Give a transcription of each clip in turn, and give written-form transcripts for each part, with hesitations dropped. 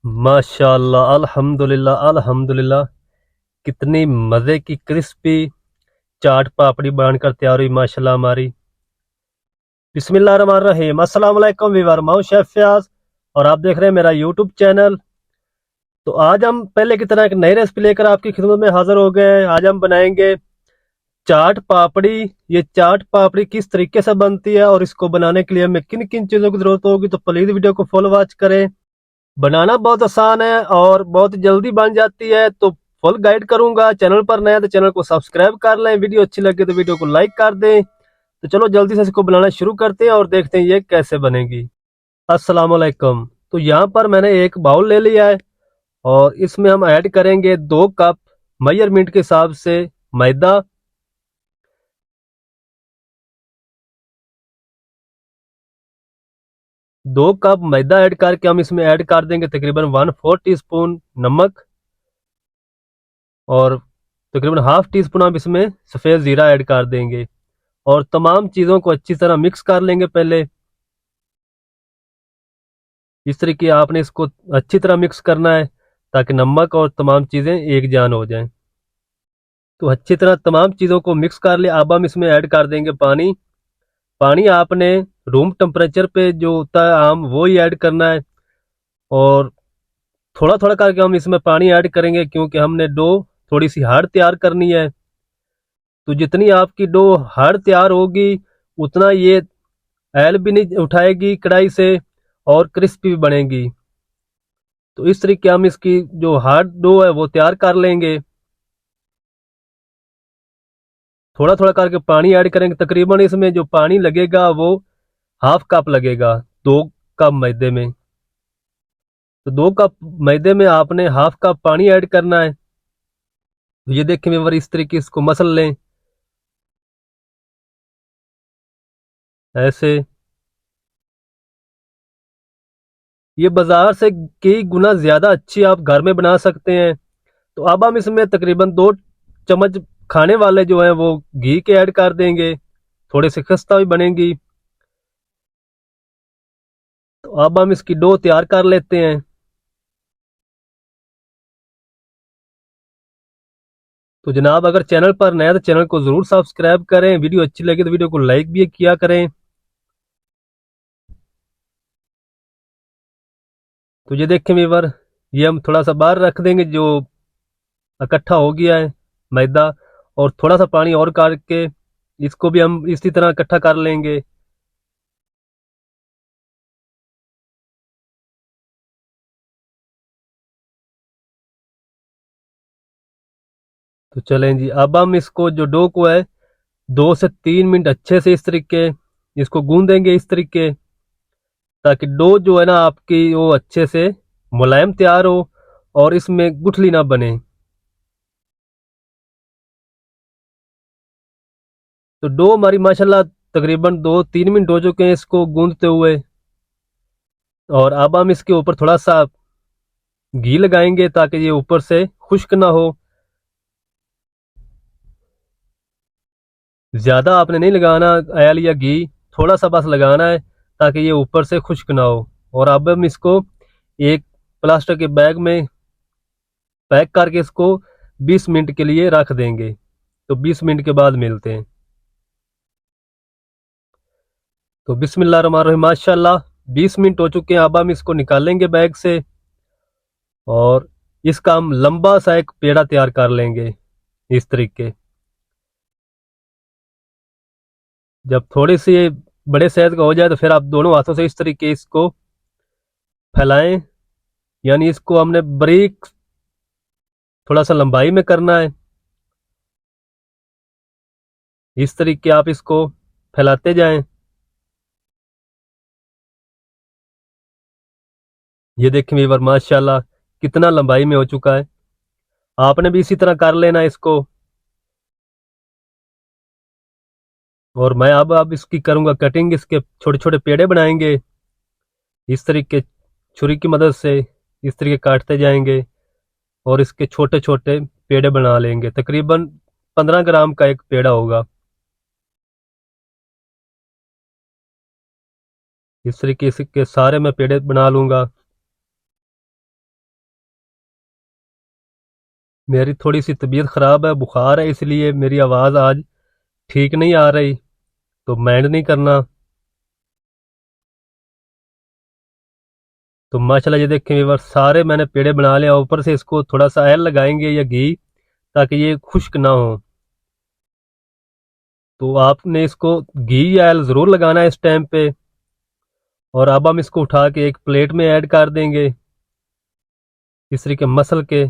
माशाल्लाह, अल्हम्दुलिल्लाह अल्हम्दुलिल्लाह। कितनी मज़े की क्रिस्पी चाट पापड़ी बनकर तैयार हुई माशाल्लाह हमारी। बिस्मिल्लाहिर्रहमानिर्रहीम। अस्सलाम वालेकुम वीवर, मैं हूं शेफ फयाज और आप देख रहे हैं मेरा यूट्यूब चैनल। तो आज हम पहले की तरह एक नई रेसिपी लेकर आपकी खिदमत में हाजिर हो गए हैं। आज हम बनाएंगे चाट पापड़ी। ये चाट पापड़ी किस तरीके से बनती है और इसको बनाने के लिए हमें किन किन चीज़ों की जरूरत होगी, तो प्लीज़ वीडियो को फुल वॉच करें। बनाना बहुत आसान है और बहुत जल्दी बन जाती है, तो फुल गाइड करूंगा। चैनल पर नया तो चैनल को सब्सक्राइब कर लें, वीडियो अच्छी लगे तो वीडियो को लाइक कर दें। तो चलो जल्दी से इसको बनाना शुरू करते हैं और देखते हैं ये कैसे बनेगी। अस्सलाम वालेकुम। तो यहाँ पर मैंने एक बाउल ले लिया है और इसमें हम ऐड करेंगे 2 कप मेजरमेंट के हिसाब से मैदा। 2 कप मैदा ऐड करके हम इसमें ऐड कर देंगे तकरीबन 1/4 टीस्पून नमक और तकरीबन हाफ टी स्पून हम इसमें सफ़ेद ज़ीरा ऐड कर देंगे और तमाम चीज़ों को अच्छी तरह मिक्स कर लेंगे। पहले इस तरीके आपने इसको अच्छी तरह मिक्स करना है ताकि नमक और तमाम चीज़ें एक जान हो जाएं। तो अच्छी तरह तमाम चीज़ों को मिक्स कर लिया। अब हम इसमें ऐड कर देंगे पानी। पानी आपने रूम टेम्परेचर पे जो होता है आम वो ही ऐड करना है और थोड़ा थोड़ा करके हम इसमें पानी ऐड करेंगे क्योंकि हमने डो थोड़ी सी हार्ड तैयार करनी है। तो जितनी आपकी डो हार्ड तैयार होगी उतना ये एल भी नहीं उठाएगी कढ़ाई से और क्रिस्पी भी बनेगी। तो इस तरीके हम इसकी जो हार्ड डो है वो तैयार कर लेंगे। थोड़ा थोड़ा करके पानी ऐड करेंगे। तकरीबन इसमें जो पानी लगेगा वो हाफ कप लगेगा 2 कप मैदे में। तो 2 कप मैदे में आपने हाफ कप पानी ऐड करना है। तो ये देखें व्यूअर, इस तरीके इसको मसल लें ऐसे। ये बाजार से कई गुना ज्यादा अच्छी आप घर में बना सकते हैं। तो अब हम इसमें तकरीबन 2 चम्मच खाने वाले जो हैं वो घी के ऐड कर देंगे, थोड़े से खस्ता भी बनेगी। तो अब हम इसकी डो तैयार कर लेते हैं। तो जनाब, अगर चैनल पर नया तो चैनल को जरूर सब्सक्राइब करें, वीडियो अच्छी लगे तो वीडियो को लाइक भी किया करें। तो ये देखें व्यूअर, ये हम थोड़ा सा बाहर रख देंगे जो इकट्ठा हो गया है मैदा, और थोड़ा सा पानी और करके इसको भी हम इसी तरह इकट्ठा कर लेंगे। तो चलें जी, अब हम इसको जो डो को है 2 से 3 मिनट अच्छे से इस तरीके इसको गूंदेंगे इस तरीके, ताकि डो जो है ना आपकी वो अच्छे से मुलायम तैयार हो और इसमें गुठली ना बने। तो डो हमारी माशाल्लाह तकरीबन 2-3 मिनट हो चुके हैं इसको गूंदते हुए। और अब हम इसके ऊपर थोड़ा सा घी लगाएंगे ताकि ये ऊपर से खुश्क ना हो। ज्यादा आपने नहीं लगाना ऑयल या घी, थोड़ा सा बस लगाना है ताकि ये ऊपर से खुश्क ना हो। और अब हम इसको एक प्लास्टिक के बैग में पैक करके इसको 20 मिनट के लिए रख देंगे। तो 20 मिनट के बाद मिलते हैं। तो बिस्मिल्लाहिर्रहमानिर्रहीम, माशाल्लाह 20 मिनट हो चुके हैं। अब हम इसको निकालेंगे बैग से और इसका हम लंबा सा एक पेड़ा तैयार कर लेंगे इस तरीके। जब थोड़ी सी ये बड़े साइज का हो जाए तो फिर आप दोनों हाथों से इस तरीके इसको फैलाएं, यानी इसको हमने बारीक थोड़ा सा लंबाई में करना है। इस तरीके आप इसको फैलाते जाएं। ये देखें व्यूअर, माशाल्लाह कितना लंबाई में हो चुका है। आपने भी इसी तरह कर लेना इसको। और मैं अब इसकी करूंगा कटिंग, इसके छोटे छोटे पेड़े बनाएंगे इस तरीके। छुरी की मदद से इस तरीके काटते जाएंगे और इसके छोटे छोटे पेड़े बना लेंगे। तकरीबन 15 ग्राम का एक पेड़ा होगा। इस तरीके से के सारे मैं पेड़े बना लूंगा। मेरी थोड़ी सी तबीयत ख़राब है, बुखार है, इसलिए मेरी आवाज़ आज ठीक नहीं आ रही, तो माइंड नहीं करना। तो माशाल्लाह ये देखें व्यूअर, सारे मैंने पेड़े बना लिया। ऊपर से इसको थोड़ा सा ऑयल लगाएंगे या घी, ताकि ये खुश्क ना हो। तो आपने इसको घी या ऑयल ज़रूर लगाना है इस टाइम पे। और अब हम इसको उठा के एक प्लेट में ऐड कर देंगे इस तरीके मसल के।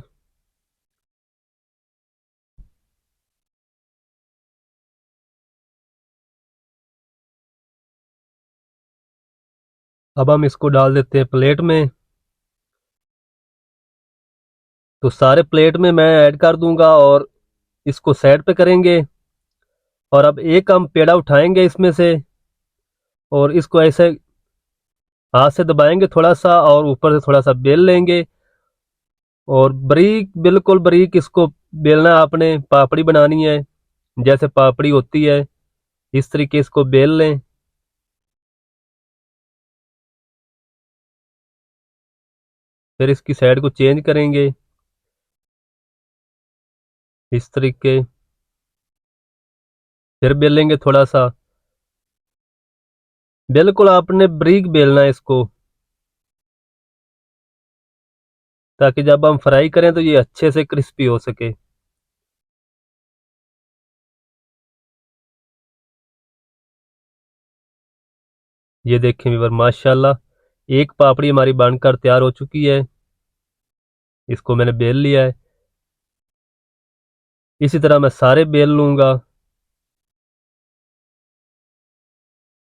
अब हम इसको डाल देते हैं प्लेट में। तो सारे प्लेट में मैं ऐड कर दूंगा और इसको साइड पे करेंगे। और अब एक हम पेड़ा उठाएंगे इसमें से और इसको ऐसे हाथ से दबाएंगे थोड़ा सा और ऊपर से थोड़ा सा बेल लेंगे। और बारीक, बिल्कुल बारीक इसको बेलना है आपने। पापड़ी बनानी है जैसे पापड़ी होती है, इस तरीके इसको बेल लें। फिर इसकी साइड को चेंज करेंगे इस तरीके। फिर बेलेंगे थोड़ा सा। बिल्कुल आपने बारीक बेलना है इसको, ताकि जब हम फ्राई करें तो ये अच्छे से क्रिस्पी हो सके। ये देखें व्यूअर, माशाल्लाह एक पापड़ी हमारी बनकर तैयार हो चुकी है। इसको मैंने बेल लिया है। इसी तरह मैं सारे बेल लूंगा।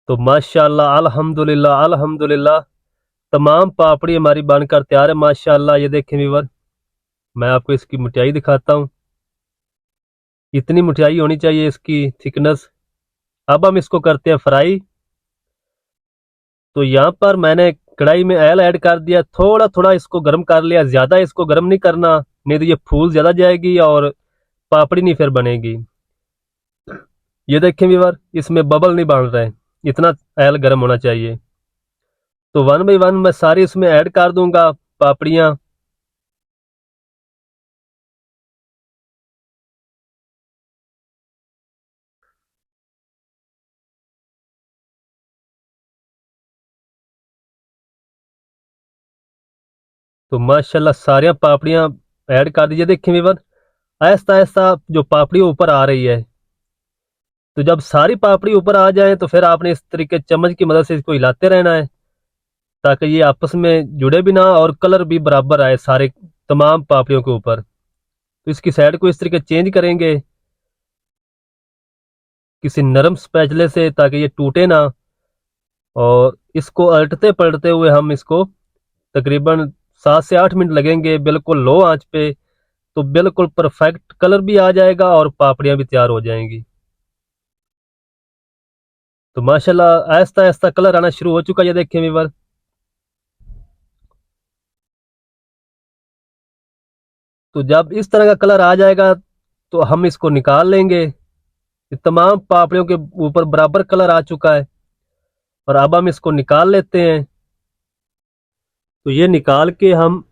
तो माशाल्लाह, अल्हम्दुलिल्लाह अल्हम्दुलिल्लाह, तमाम पापड़ी हमारी बनकर तैयार है माशाल्लाह। ये देखें व्यूअर, मैं आपको इसकी मिठाई दिखाता हूँ। इतनी मिठाई होनी चाहिए इसकी थिकनेस। अब हम इसको करते हैं फ्राई। तो यहाँ पर मैंने कढ़ाई में ऑयल ऐड कर दिया, थोड़ा थोड़ा इसको गर्म कर लिया, ज्यादा इसको गर्म नहीं करना, नहीं तो ये फूल ज्यादा जाएगी और पापड़ी नहीं फिर बनेगी। ये देखें व्यूअर, इसमें बबल नहीं बन रहे, इतना ऑयल गर्म होना चाहिए। तो वन बाई वन मैं सारी इसमें ऐड कर दूंगा पापड़ियाँ। तो माशाल्लाह सारियाँ पापड़ियाँ ऐड कर दीजिए। देखें व्यूअर, आहिस्ता आहिस्ता जो पापड़ी ऊपर आ रही है। तो जब सारी पापड़ी ऊपर आ जाए तो फिर आपने इस तरीके चम्मच की मदद से इसको हिलाते रहना है, ताकि ये आपस में जुड़े भी ना और कलर भी बराबर आए सारे तमाम पापड़ियों के ऊपर। तो इसकी साइड को इस तरीके चेंज करेंगे किसी नरम स्पैचुले से, ताकि ये टूटे ना। और इसको अलटते पलटते हुए हम इसको तकरीबन 7 से 8 मिनट लगेंगे, बिल्कुल लो आंच पे। तो बिल्कुल परफेक्ट कलर भी आ जाएगा और पापड़ियां भी तैयार हो जाएंगी। तो माशाल्लाह आहिस्ता आहिस्ता कलर आना शुरू हो चुका है, ये देखें व्यूअर। तो जब इस तरह का कलर आ जाएगा तो हम इसको निकाल लेंगे। ये तमाम पापड़ियों के ऊपर बराबर कलर आ चुका है और अब हम इसको निकाल लेते हैं। तो ये निकाल के हम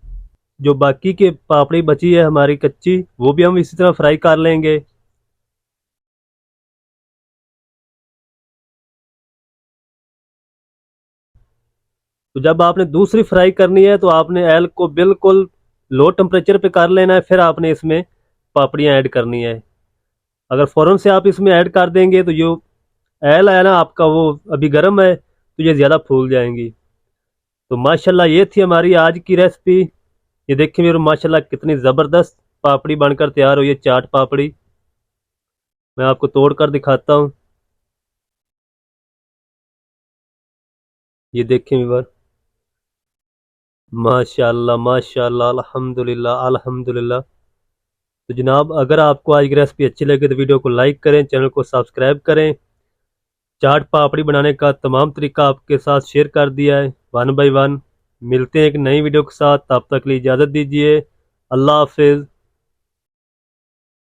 जो बाकी के पापड़ी बची है हमारी कच्ची, वो भी हम इसी तरह फ्राई कर लेंगे। तो जब आपने दूसरी फ्राई करनी है तो आपने ऑयल को बिल्कुल लो टेम्परेचर पे कर लेना है, फिर आपने इसमें पापड़ियाँ ऐड करनी है। अगर फ़ौरन से आप इसमें ऐड कर देंगे तो जो ऑयल है ना आपका, वो अभी गर्म है, तो ये ज़्यादा फूल जाएंगी। तो माशाल्लाह ये थी हमारी आज की रेसिपी। ये देखिए मेरे माशाल्लाह कितनी ज़बरदस्त पापड़ी बनकर तैयार हुई है, चाट पापड़ी। मैं आपको तोड़ कर दिखाता हूँ। ये देखें व्यूअर, माशाल्लाह माशाल्लाह, अल्हम्दुलिल्लाह अल्हम्दुलिल्लाह। तो जनाब, अगर आपको आज की रेसिपी अच्छी लगे तो वीडियो को लाइक करें, चैनल को सब्सक्राइब करें। चाट पापड़ी बनाने का तमाम तरीका आपके साथ शेयर कर दिया है वन बाय वन। मिलते हैं एक नई वीडियो के साथ, तब तक के लिए इजाज़त दीजिए। अल्लाह हाफिज़।